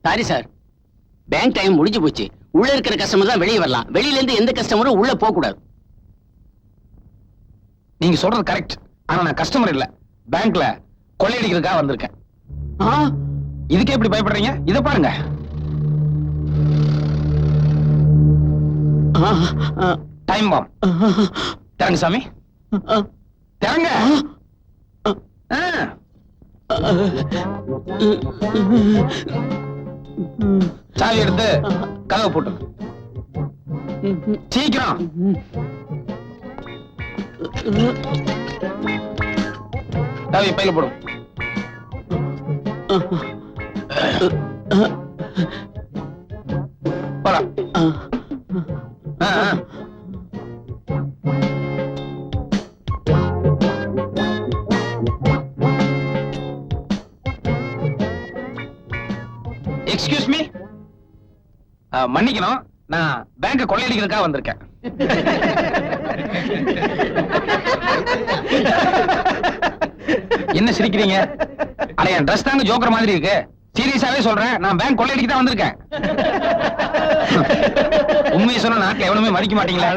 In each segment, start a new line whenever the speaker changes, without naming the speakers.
Sorry sir, bank time முடிஞ்சு போச்சு. உள்ள இருக்கிற கஸ்டமர் தான் வெளியே வரலாம். வெளியில இருந்து எந்த கஸ்டமரும் உள்ள போக கூடாது.
நீங்க சொல்றது கரெக்ட். ஆனா நான் கஸ்டமர் இல்ல, பேங்க்ல கொள்ளையடிக்கிறதுக்காக வந்திருக்கேன். இதுக்கே எப்படி பயப்படுறீங்க? இத பாருங்க. Time bomb. திறங்க சாமி, திறங்க. சாவி எடுத்து கதவை போட்டு சீக்கிரம். சாவி பையில போடும். போலாம். எக்ஸ்கியூஸ் மீ, மன்னிக்கணும், நான் பேங்க கொள்ளையடிக்கிறதுக்காக வந்திருக்கேன். என்ன சிரிக்கிறீங்க? அட என் ட்ரெஸ் தாங்க ஜோக்கர் மாதிரி இருக்கு. சீரியஸாவே சொல்றேன், நான் பேங்க் கொள்ளையடிக்க தான் வந்திருக்கேன். உண்மையை சொன்ன நாட்டுல எவனுமே மதிக்க மாட்டீங்களா?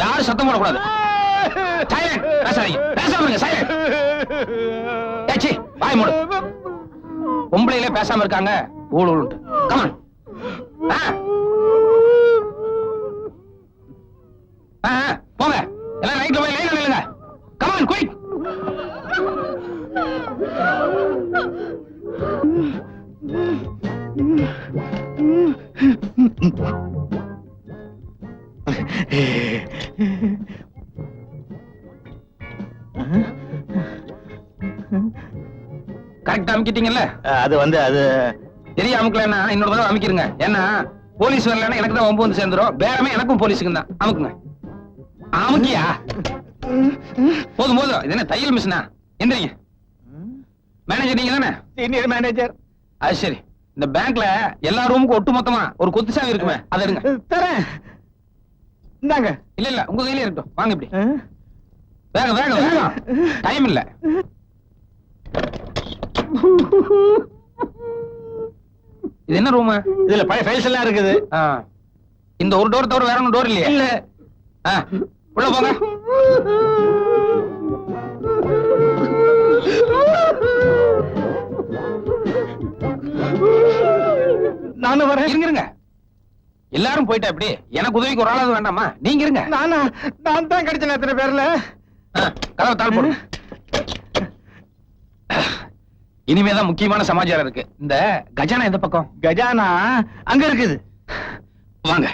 யாரும் சத்தம் போடக்கூடாது. வாய் மூடு. பொம்பளையில பேசாம இருக்காங்க. கமான். போங்க எல்லாம் ரைட்ல போய் லைன்ல நில்லுங்க. Come on quick. கரெக்டா அமுக்கிட்டீங்கல்ல? அது அது தெரிய அமுக்கலன்னா இன்னொரு தடவை அமுக்கிருங்க. ஏன்னா போலீஸ் வரலன்னா எனக்கு தான் வம்பு வந்து சேர்ந்துரும். பேரமே எனக்கும் போலீஸுக்கு தான். அமுக்குங்க. அமுக்கியா? போதும் போதும். இது என்ன தையல் மிஷினா? எந்திரிங்க. மேனேஜர் நீங்க தானே? Senior manager. அது சரி. இந்த பேங்க்ல எல்லா ரூமுக்கும் ஒட்டு மொத்தமா ஒரு கொத்து சாவி இருக்குமே, அதை எடுங்க. தரேன். இந்தாங்க. இல்ல இல்ல, உங்க கையில இருக்கட்டும். வாங்க இப்படி. வேகம் வேகம் வேகம். டைம் இல்ல. இது என்ன ரூம்? இதுல பழைய ஃபைல்ஸ் எல்லாம் இருக்குது. இந்த ஒரு டோர் தவிர வேற ஒன்னும் டோர் இல்லையா? இல்ல. உள்ள போங்க. நானும் வரேன். இருங்க. எல்லாரும் போயிட்டா எப்படி? எனக்கு உதவிக்கு ஒரு ஆளாவது வேண்டாமா? நீங்க இருங்க. நான் தான் கிடைச்சேன். எத்தனை பேர்ல கதவை தாழ் போடு. இனிமேதான் முக்கியமான சமாச்சாரம் இருக்கு. இந்த கஜானா எந்த பக்கம்? கஜானா அங்க இருக்குது. வாங்க.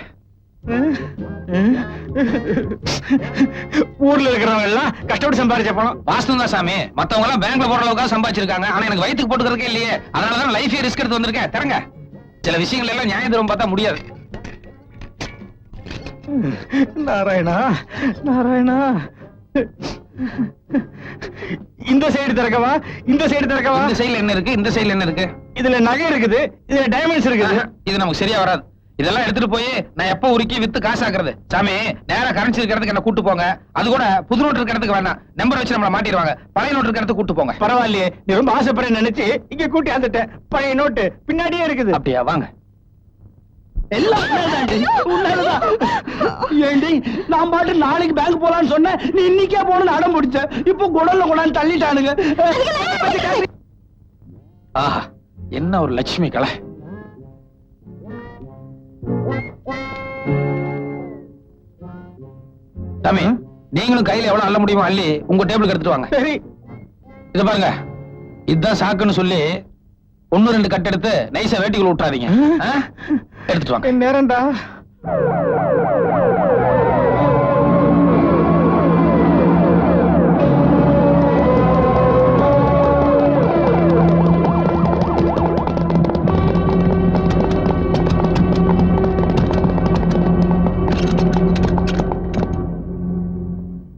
ஊர்ல இருக்கிறவங்க எல்லாம் கஷ்டப்பட்டு சம்பாதிச்ச பணம். வாஸ்தவம் தான் சாமி. மத்தவங்க எல்லாம் பேங்க்ல போற அளவுக்கு சம்பாதிச்சிருக்காங்க. ஆனா எனக்கு வயிற்றுக்கு போட்டுக்கிறதுக்கே இல்லையே. அதனாலதான் லைஃபே ரிஸ்க் எடுத்து வந்திருக்கேன். தரங்க. சில விஷயங்கள் எல்லாம் நியாயம் தரும் பார்த்தா முடியாது. நாராயணா நாராயணா. இந்த சைடு திறக்கவா? இந்த சைடு திறக்கவா? இந்த சைடுல என்ன இருக்கு? இந்த சைடுல என்ன இருக்கு? இதுல நகை இருக்குது, இதுல டைமண்ட்ஸ் இருக்குது. இது நமக்கு சரியா வராது. இதெல்லாம் எடுத்துட்டு போய் நான் எப்ப உருக்கி வித்து காசாக்குறது? சாமி, நேரா கரன்சி இருக்கிறதுக்கு என்ன கூட்டு போங்க. அது கூட புது நோட்டு இருக்கிறதுக்கு வேண்டாம். நம்பர் வச்சு நம்மள மாட்டிடுவாங்க. பழைய நோட்டு இருக்கிறதுக்கு கூட்டு போங்க. பரவாயில்லையே, நீ ரொம்ப ஆசைப்பட நினைச்சு இங்க கூட்டி வந்துட்டேன். பழைய நோட்டு பின்னாடியே இருக்குது. அப்படியா? வாங்க. ஏண்டி, நான் பாட்டு நாளைக்கு பேங்க் போலான்னு சொன்னேன். நீ இன்னைக்கே போன அடம் பிடிச்ச. இப்போ குடல்ல கொண்டாந்து தள்ளிட்டானுங்க. ஆஹா, என்ன ஒரு லட்சுமி கலை. தம்பி, நீங்களும் கையில எவ்வளவு அள்ள முடியுமோ அள்ளி உங்க டேபிளுக்கு எடுத்துட்டு வாங்க. சரி. இத பாருங்க, இதுதான் சாக்குன்னு சொல்லி 1-2 கட் எடுத்து நைஸா வேட்டிக்குள்ள விட்டுறாதீங்க. எடுத்துட்டு வாங்க. நேரம்டா.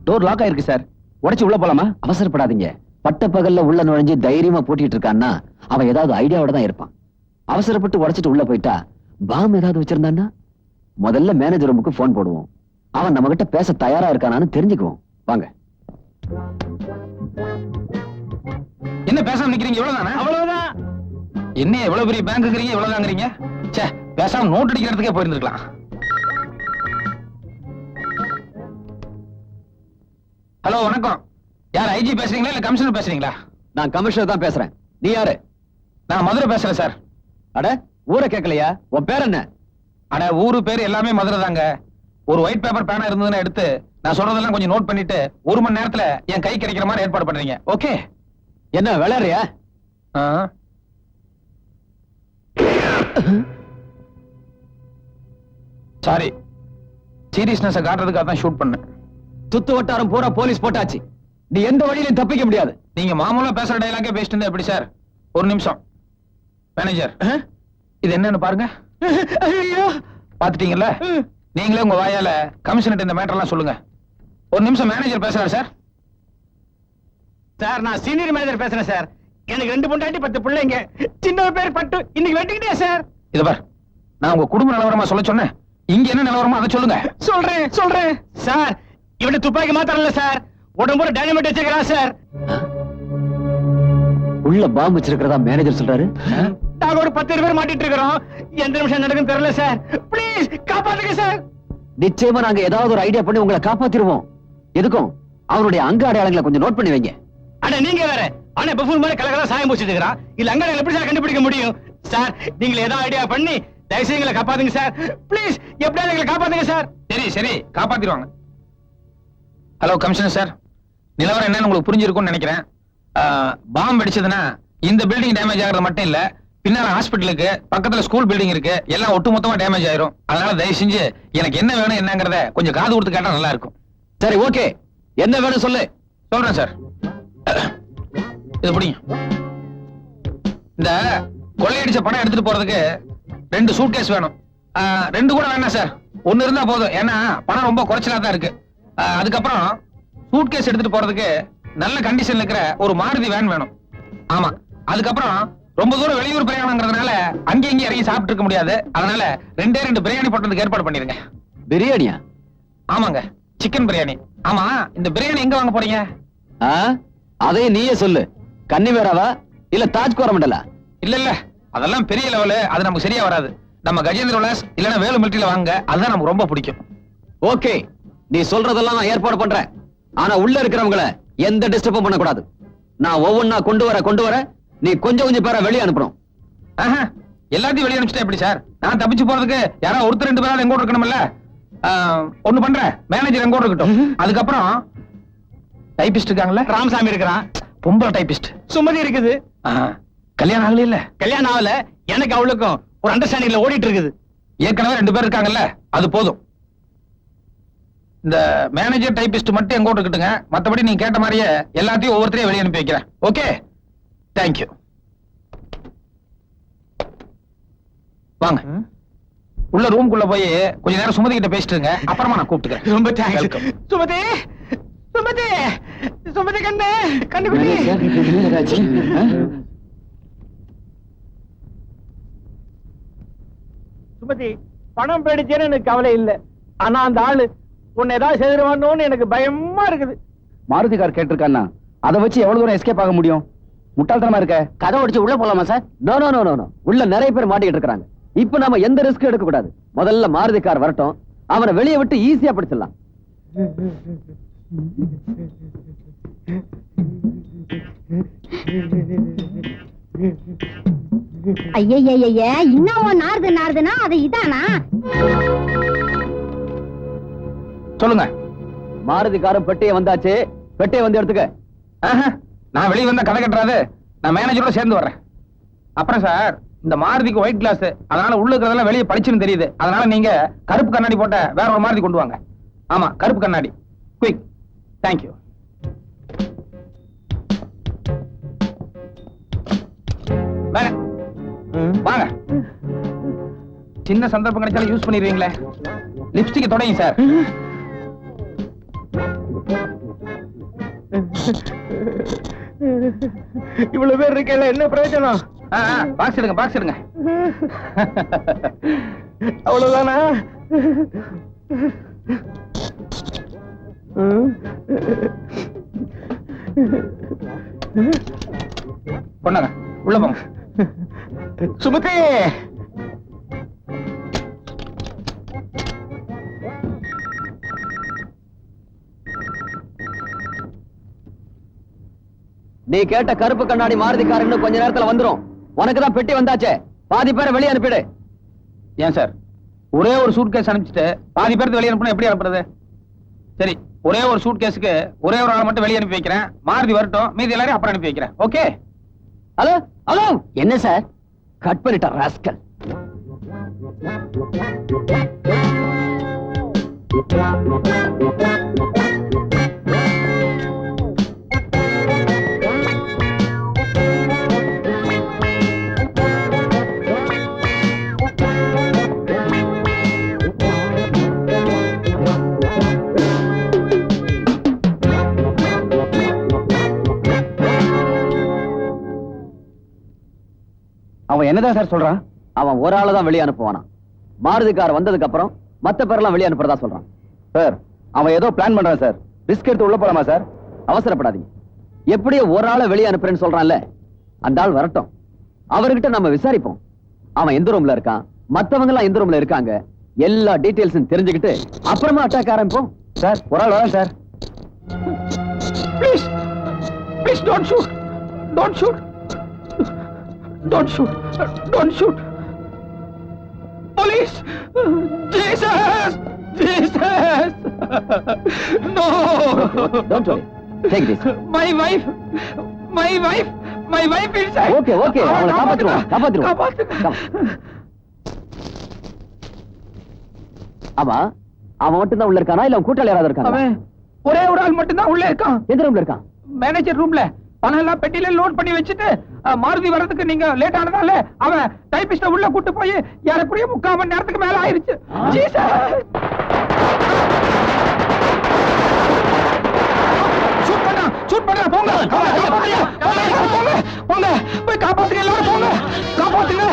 டோர் லாக் ஆயிருக்கு சார். உடைச்சு உள்ள போலாமா? அவசரப்படாதீங்க. பட்ட பகல்ல உள்ள நுழைஞ்சு தைரியமா போட்டிட்டு இருக்கான்னா அவன் ஏதாவது ஐடியாவோட தான் இருப்பான். அவசரப்பட்டு உடைச்சிட்டு உள்ள போயிட்டா பாம் ஏதாவது வச்சிருந்தான்னா முதல்ல மேனேஜர் ரூமுக்கு போன் போடுவோம். அவன் நம்ம கிட்ட பேச தயாரா இருக்கானான்னு தெரிஞ்சுக்குவோம். வாங்க.
என்ன பேசாம நிக்கிறீங்க? இவ்வளவுதானா?
அவ்வளவுதான்.
என்ன எவ்வளவு பெரிய பேங்க்குறீங்க, இவ்வளவுதாங்கிறீங்க? ச்சே, பேசாம நோட் அடிக்கிறதுக்கே போயிருந்துக்கலாம். ஹலோ, வணக்கம். யார், ஐஜி பேசுறீங்களா இல்ல கமிஷனர் பேசுறீங்களா?
நான் கமிஷனர் தான் பேசுறேன். நீ யாரு?
நான் மதுரை பேசுறேன் சார்.
அட, ஊரை கேட்கலையா? உன் பேர் என்ன?
அட, ஊரு பேரு எல்லாமே மதுரை தாங்க. ஒரு ஒயிட் பேப்பர் பேனா இருந்ததுன்னு எடுத்து நான் சொல்றதெல்லாம் கொஞ்சம் நோட் பண்ணிட்டு 1 மணி நேரத்துல என் கை கிடைக்கிற மாதிரி ஏற்பாடு பண்றீங்க. ஓகே?
என்ன விளையாடுறியா?
சாரி, சீரியஸ்னஸ் காட்டுறதுக்காக தான் ஷூட் பண்ணேன்.
சுத்து வட்டாரம் பூரா போலீஸ் போட்டாச்சு. நீ எந்த வழியிலும் தப்பிக்க முடியாது.
நீங்க மாமூலா பேசுற டைலாக்கே பேசிட்டு இருந்தா எப்படி சார்? ஒரு நிமிஷம். மேனேஜர், இது என்னன்னு பாருங்க. பாத்துட்டீங்கல்ல? நீங்களே உங்க வாயால கமிஷனர் இந்த மேட்டர் எல்லாம் சொல்லுங்க. ஒரு நிமிஷம், மேனேஜர் பேசுறாரு சார்.
சார், நான் சீனியர் மேனேஜர் பேசுறேன் சார். எனக்கு 2 பொண்டாட்டி 10 பிள்ளைங்க. சின்ன பேர் பட்டு இன்னைக்கு வெட்டிக்கிட்டே சார்.
இத பார், நான் உங்க குடும்ப நிலவரமா சொல்ல சொன்னேன். இங்க என்ன நிலவரமா அதை சொல்லுங்க.
சொல்றேன் சார். இவனை துப்பாக்கி மாத்திரல சார், உடம்புற டைனமைட் வச்சிருக்கிறான் சார்.
உள்ள பாம்பு வச்சிருக்கிறதா மேனேஜர் சொல்றாரு.
நாங்க ஒரு 10 பேர் மாட்டிட்டு இருக்கிறோம். எந்த நிமிஷம் நடக்கும் தெரியல சார். ப்ளீஸ் காப்பாத்துங்க சார்.
நிச்சயமா நாங்க ஏதாவது ஒரு ஐடியா பண்ணி உங்களை காப்பாத்திடுவோம். எதுக்கும் அவருடைய அங்க அடையாளங்களை கொஞ்சம் நோட் பண்ணி வைங்க.
அட, நீங்க வேற. ஆனா பஃபூன் மாதிரி கலகலா சாயம் பூசிட்டு இருக்கிறான். இல்ல அங்க எப்படி சார் கண்டுபிடிக்க முடியும்? சார், நீங்க ஏதாவது ஐடியா பண்ணி தயவுசெய்து எங்களை காப்பாத்துங்க சார். ப்ளீஸ், எப்படியாவது எங்களை காப்பாத்துங்க சார்.
சரி, காப்பாத்திடுவாங்க. ஹலோ கமிஷனர் சார், நிலவரம் என்னன்னு உங்களுக்கு புரிஞ்சிருக்கும்னு நினைக்கிறேன். பாம்பு வெடிச்சதுன்னா இந்த பில்டிங் டேமேஜ் ஆகிறது மட்டும் இல்ல, பின்னால ஹாஸ்பிட்டலுக்கு பக்கத்துல ஸ்கூல் பில்டிங் இருக்கு, எல்லாம் ஒட்டுமொத்தமா டேமேஜ் ஆயிரும். அதனால தயவு செஞ்சு எனக்கு என்ன வேணும் என்னங்கறத கொஞ்சம் காது கொடுத்து கேட்டா நல்லா இருக்கும்.
சரி, ஓகே. என்ன வேணும் சொல்லு.
சொல்றேன் சார். இது பிடிங்க. இந்த கொள்ளையடிச்ச பணம் எடுத்துட்டு போறதுக்கு 2 சூட்கேஸ் வேணும். 2 கூட வேணாம் சார், 1 இருந்தா போதும். ஏன்னா பணம் ரொம்ப குறைச்சலா தான் இருக்கு. அதுக்கப்புறம் சூட்கேஸ் எடுத்துட்டு போறதுக்கு நல்ல கண்டிஷன்ல இருக்கிற ஒரு மாருதி வேன் வேணும். ஆமா. அதுக்கப்புறம் ரொம்ப தூரம் வெளியூர் பிரயாணங்கிறதுனால அங்கே இங்கே இறங்கி சாப்பிட்டு இருக்க முடியாது. அதனால 2 பிரியாணி போட்டதுக்கு ஏற்பாடு பண்ணிருங்க.
பிரியாணியா?
ஆமாங்க, சிக்கன் பிரியாணி. ஆமா, இந்த பிரியாணி எங்க வாங்க போறீங்க?
அதையும் நீயே சொல்லு. கன்னிவேராவா இல்ல தாஜ் கோரமண்டலா?
இல்ல, அதெல்லாம் பெரிய லெவலு, அது நமக்கு சரியா வராது. நம்ம கஜேந்திர விலாஸ் இல்லனா வேலு மிலிட்டரியில வாங்க, அதுதான் நமக்கு ரொம்ப பிடிக்கும்.
ஓகே, நீ சொல்றதெல்லாம் நான் ஏற்பாடு பண்றேன். ஆனா உள்ள இருக்கிறவங்கள எந்த டிஸ்டர்பும் பண்ணக்கூடாது. நான் ஒவ்வொன்னா கொண்டு வர நீ கொஞ்சம் பேரை வெளியே அனுப்பணும்.
எல்லாத்தையும் வெளியே அனுப்பிச்சிட்டா எப்படி சார்? நான் தப்பிச்சு போறதுக்கு யாராவது ஒருத்தர் 2 பேராவது எங்கூட இருக்கணும்ல. ஒண்ணு பண்றேன், மேனேஜர் எங்கூட இருக்கட்டும். அதுக்கப்புறம் டைபிஸ்ட் இருக்காங்கல்ல,
ராமசாமி இருக்கிறான்.
பொம்பளை டைபிஸ்ட்
சுமதி இருக்குது.
கல்யாணம் ஆகல இல்ல?
கல்யாணம் ஆகல. எனக்கு அவளுக்கும் ஒரு அண்டர்ஸ்டாண்டிங்ல ஓடிட்டு இருக்குது.
ஏற்கனவே 2 பேர் இருக்காங்கல்ல, அது போதும். இந்த மேனேஜர் டைபிஸ்ட் மட்டும் எங்க கூட இருக்கட்டுங்க. மத்தபடி நீங்க கேட்ட மாதிரியே எல்லாத்தையும் ஒவ்வொருத்தரையும் வெளியே அனுப்பி வைக்கிறேன். Okay, thank you. வாங்க, உள்ள ரூம்குள்ள போய் கொஞ்ச நேரம் சுமதி கிட்ட பேசிட்டுங்க. அப்புறமா நான் கூப்பிட்டுக்கிறேன்.
ரொம்ப தேங்க்ஸ். சுமதி, கண்டுபிடி. சுமதி, பணம் போயிடுச்சேன்னு எனக்கு கவலை இல்ல. ஆனா அந்த ஆளு உன்னை ஏதாவது செய்திருவானோன்னு எனக்கு பயமா இருக்குது.
மாருதி கார் கேட்டிருக்கான்னா அதை வச்சு எவ்வளவு தூரம் எஸ்கேப் ஆக முடியும்? முட்டாள்தனமா இருக்க.
கதை உடைச்சு உள்ள போலாமா சார்?
நோ. உள்ள நிறைய பேர் மாட்டிக்கிட்டு இருக்காங்க. இப்ப நாம எந்த ரிஸ்க் எடுக்க கூடாது. முதல்ல மாருதி கார் வரட்டும், அவனை வெளியே விட்டு ஈஸியா பிடிச்சிடலாம்.
ஐயய்ய, இன்னும் நாறுதுன்னா அது இதானா?
சொல்லுங்க.
மாருதி காரும் பெட்டியை வந்தாச்சு. பெட்டியை வந்து எடுத்துக்க.
நான் வெளியே வந்தா கதை கட்டுறாது. நான் மேனேஜரோட சேர்ந்து வர்றேன். அப்புறம் சார், இந்த மாருதிக்கு ஒயிட் கிளாஸ், அதனால உள்ள இருக்கிறதெல்லாம் வெளியே பளிச்சுன்னு தெரியுது. அதனால நீங்க கருப்பு கண்ணாடி போட்ட வேற ஒரு மாருதி கொண்டு வாங்க. ஆமா, கருப்பு கண்ணாடி. குயிக். தேங்க்யூ. வாங்க. சின்ன சந்தர்ப்பம் கிடைச்சாலும் யூஸ் பண்ணிடுவீங்களே. லிப்ஸ்டிக் தொடங்கி சார்.
இவ்வளவு பேர் இருக்கல, என்ன பிரயோஜனம்?
பாக்ஸ் எடுங்க பாக்ஸ் எடுங்க.
அவ்வளவுதானா?
கொண்டாங்க உள்ள போங்க.
சுமதி,
நீ கேட்ட கருப்பு கண்ணாடி மாருதிக்காரன்னு கொஞ்ச நேரத்துல வந்துரும். உனக்கு தான் பெட்டி வந்தாச்சே, பாதி பேரை வெளியே அனுப்பிடு.
ஏன் சார், ஒரே ஒரு சூட் கேஸ் அனுப்பிச்சிட்டு பாதி பேருக்கு வெளியே அனுப்பினா எப்படி அனுப்புறது? சரி, ஒரே ஒரு சூட் கேஸுக்கு ஒரே ஒரு ஆள் மட்டும் வெளியே அனுப்பி வைக்கிறேன். மாருதி வரட்டும், மீதி எல்லாரையும் அப்புறம் அனுப்பி வைக்கிறேன். ஓகே?
ஹலோ ஹலோ,
என்ன சார்?
கட் பண்ணிட்ட ராஸ்கல்.
அவன் என்னதான் சார் சொல்றான்?
அவன் ஒரு ஆளை தான் வெளியே அனுப்புவானா. மாருதி கார் வந்ததுக்கு அப்புறம் மத்த பேரெல்லாம் வெளியே அனுப்புறதா சொல்றான்.
சார், அவன் ஏதோ பிளான் பண்றான் சார். ரிஸ்க் எடுத்து உள்ள போலாமா சார்?
அவசரப்படாதீங்க. எப்படியோ ஒரு ஆளை வெளியே அனுப்புறேன்னு சொல்றான்ல, அந்த ஆள் வரட்டும். அவர்கிட்ட நம்ம விசாரிப்போம். அவன் எந்த ரூம்ல இருக்கான், மத்தவங்க எல்லாம் எந்த ரூம்ல இருக்காங்க, எல்லா டீடைல்ஸும் தெரிஞ்சுக்கிட்டு அப்புறமா அட்டாக் ஆரம்பிப்போம்.
சார், ஒரு ஆள் வரேன் sir.
Please please don't shoot, don't shoot, don't shoot, don't shoot. Police! Jesus! Jesus! No!
Don't worry. Take this.
My wife! My wife! My wife inside!
Okay, okay. அவளை காப்பாத்துருவோம், காப்பாத்துருவோம்.
காப்பாத்துங்க.
ஆமா, அவன் மட்டும் தான் உள்ள இருக்கானா இல்ல அவன் கூட்டாளி யாராவது இருக்காங்க?
அவன் ஒரே ஒரு ஆள் மட்டும் தான் உள்ள இருக்கான்.
எந்த ரூம்ல இருக்கான்?
மேனேஜர் ரூம்ல. பணம் எல்லாம் பெட்டியில லோட் பண்ணி வச்சுட்டு மாருதி வர்றதுக்கு நீங்க லேட் ஆனதால அவன் டைபிஸ்ட உள்ள கூட்டு போய் யாருக்குரிய 3/4 மணி நேரத்துக்கு மேல ஆயிருச்சு. ஜீசஸ்! ஷூட் பண்ணா போங்க. போங்க போங்க, போய் காப்பாத்துங்க, எல்லாரும் போங்க. காப்பாத்துங்க,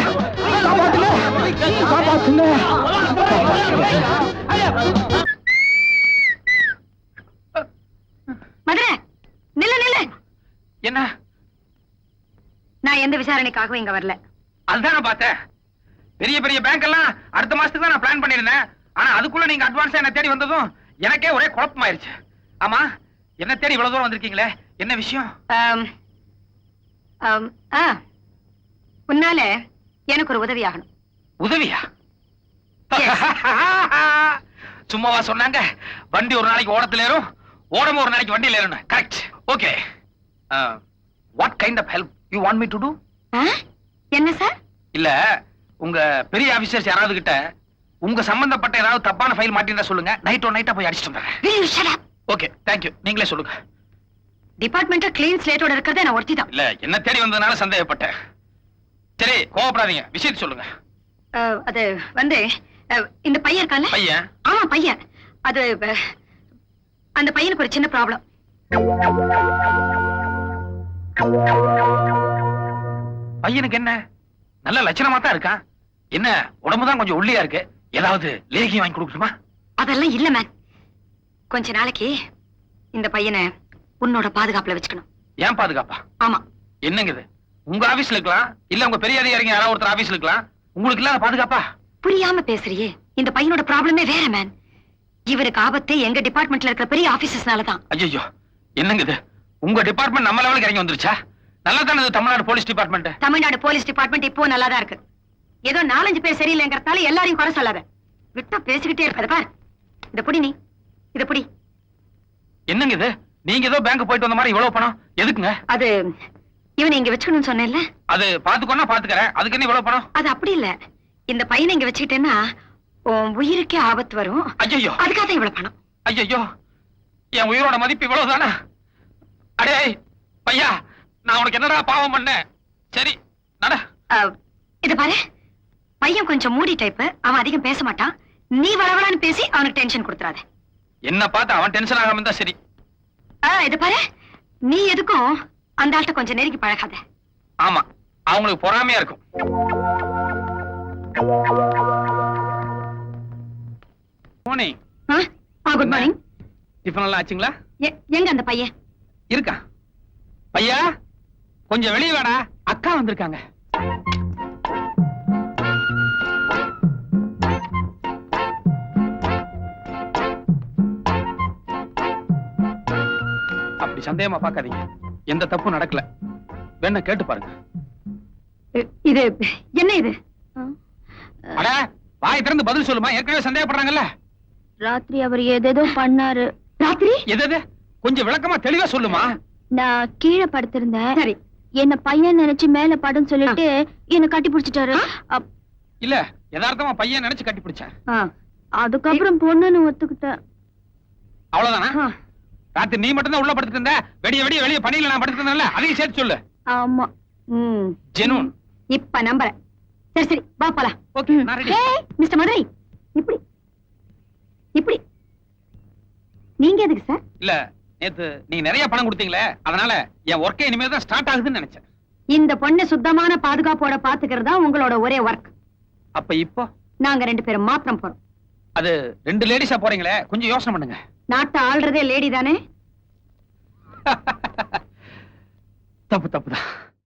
காப்பாத்துங்க, காப்பாத்துங்க.
மதுரை, நில்லு நில்லு.
என்ன?
நான் எந்த விசாரணைக்காகவும் இங்க வரல.
அதுதான் நான் பார்த்தேன். பெரிய பெரிய பேங்க் எல்லாம் அடுத்த மாசத்துக்கு தான் நான் பிளான் பண்ணிருந்தேன். ஆனா அதுக்குள்ள நீங்க அட்வான்ஸா என்ன தேடி வந்ததும் எனக்கே ஒரே குழப்பமாயிருச்சு. ஆமா, என்ன தேடி இவ்வளவு தூரம் வந்திருக்கீங்களே, என்ன விஷயம்?
உன்னால எனக்கு ஒரு உதவி ஆகணும்.
உதவியா? சும்மாவா சொன்னாங்க? வண்டி ஒரு நாளைக்கு ஓடத்துல ஏறும், ஓடமும் ஒரு நாளைக்கு வண்டியில ஏறணும். Correct. Okay. What kind of help you want me to do?
என்ன சார்?
இல்ல, உங்க பெரிய ஆபீசர்ஸ் யாராவது கிட்ட உங்க சம்பந்தப்பட்ட ஏதாவது தப்பான ஃபைல் மாட்டிருந்தா சொல்லுங்க. நைட்டா போய் அடிச்சிட்டு வந்துடுறேன். Okay, thank you. நீங்களே சொல்லுங்க.
டிபார்ட்மெண்ட் கிளீன் ஸ்லேட்டோட இருக்கிறதே நான் ஒருத்தி தான்.
இல்ல, என்ன தேடி வந்ததுனால சந்தேகப்பட்டேன். சரி, கோவப்படாதீங்க, விஷயத்தை சொல்லுங்க.
அது வந்து இந்த பையன் இருக்கான்ல?
பையன்?
ஆமா பையன். அது அந்த பையனுக்கு ஒரு சின்ன ப்ராப்ளம்.
பையனுக்கு என்ன? நல்ல லட்சணமா தான் இருக்கான். என்ன உடம்புதான் கொஞ்சம் ஒல்லியா இருக்கு. ஏதாவது லேகி வாங்கி கொடுக்கணுமா?
அதெல்லாம் இல்ல மேன். கொஞ்ச நாளைக்கு இந்த பையனை உன்னோட பாதுகாப்புல வச்சுக்கணும்.
ஏன் பாதுகாப்பா?
ஆமா.
என்னங்க இது? உங்க ஆபீஸ்ல இருக்கலாம், இல்ல உங்க பெரிய அதிகாரிங்க யாராவது ஒருத்தர் ஆபீஸ்ல இருக்கலாம். உங்களுக்கு இல்லாத பாதுகாப்பா?
புரியாம பேசுறியே. இந்த பையனோட ப்ராப்ளமே வேற மேன். இவருக்கு ஆபத்து எங்க டிபார்ட்மெண்ட்ல இருக்கிற பெரிய ஆபீசர்ஸ்னாலதான்.
ஐயோ, என்னங்க இது? உங்க டிபார்ட்மெண்ட் நம்ம லெவலுக்கு இறங்கி வந்துருச்சா? நல்லா தானே Tamil Nadu police department.
Tamil Nadu police department இப்போ நல்லாதான் இருக்கு. ஏதோ 4-5 பேர் சரியில்லைங்கிறதால எல்லாரையும் குறை சொல்லாத. விட்டா பேசிக்கிட்டே இருப்பது பார். இத புடி, நீ இத புடி.
என்னங்க இது? நீங்க ஏதோ பேங்க் போயிட்டு வந்த மாதிரி இவ்வளவு பணம் எதுக்குங்க?
அது இவனை இங்க வச்சுக்கணும்னு சொன்னேன்ல.
அது பாத்துக்கோன்னா பாத்துக்கறேன். அதுக்கு என்ன இவ்வளவு பணம்?
அது அப்படி இல்ல. இந்த பையனை இங்க வச்சுக்கிட்டேன்னா உன் உயிருக்கே ஆபத்து வரும்.
ஐயோ,
அதுக்காக இவ்வளவு பணம்.
ஐயோ, என் உயிரோட மதிப்பு இவ்வளவுதானா? அடே பையா, நான் உனக்கு என்னடா பாவம் பண்ணேன்? சரி நட.
இத பாரு, பையன் கொஞ்சம் மூடி டைப். அவன் அதிகம் பேச மாட்டான். நீ வளவளான்னு பேசி அவனுக்கு டென்ஷன் கொடுத்துறாத.
என்ன பார்த்து அவன் டென்ஷன் ஆகாம இருந்தா சரி.
இத பாரு, நீ எதுக்கும் அந்த ஆள்கிட்ட கொஞ்சம் நெருங்கி பழகாத.
ஆமா, அவங்களுக்கு பொறாமையா இருக்கும். மார்னிங்.
Good morning.
டிஃபன் எல்லாம் ஆச்சுங்களா?
எங்க அந்த பையன்?
இருக்கா? பையா கொஞ்சம் வெளியே வாடா, அக்கா வந்திருக்காங்க. அப்படி சந்தேகமா பார்க்காதீங்க, எந்த தப்பும் நடக்கல. வேணா கேட்டு பாருங்க.
இது என்ன இது?
அட வாய் திறந்து பதில் சொல்லுமா, ஏற்கனவே சந்தேகப்படுறாங்கல்ல.
ராத்திரி அவர் ஏதேதோ பண்ணாரு.
ராத்திரி?
எது கொஞ்சம் விளக்கமா தெளிவா சொல்லுமா.
நான் கீழே படுத்திருந்தேன்.
சரி.
என்ன பையன் நினைச்சு மேல படுன்னு சொல்லிட்டு என்ன கட்டி பிடிச்சிட்டாரு.
இல்ல யதார்த்தமா பையன் நினைச்சு கட்டி பிடிச்சேன்.
அதுக்கப்புறம் பொண்ணுன்னு ஒத்துக்கிட்டேன்.
அவ்வளவுதானா? ராத்திரி நீ மட்டும் தான் உள்ள படுத்துட்டு இருந்த, வெடிய வெளிய பணியில நான் படுத்துட்டு இருந்தேன்ல, அதையும் சேர்த்து சொல்லு.
ஆமா.
ஜெனூன்.
இப்ப நம்புறேன். சரி சரி வா போலாம்.
ஓகே நான் ரெடி.
மிஸ்டர் மதுரை, இப்படி இப்படி நீங்க எதுக்கு சார்?
இல்ல நேத்து நீங்க நிறைய பணம் கொடுத்தீங்களே, அதனால என் ஒர்க்கே இனிமே தான் ஸ்டார்ட் ஆகுதுன்னு நினைச்சேன்.
இந்த பொண்ணு சுத்தமான பாதுகாப்போட பாத்துக்கிறதா உங்களோட ஒரே ஒர்க்.
அப்ப இப்போ
நாங்க 2 பேரும் மாத்திரம் போறோம்.
அது 2 லேடிஸா போறீங்களே, கொஞ்சம் யோசனை பண்ணுங்க.
நாட்டை ஆள்றதே லேடி தானே?
தப்பு தான்.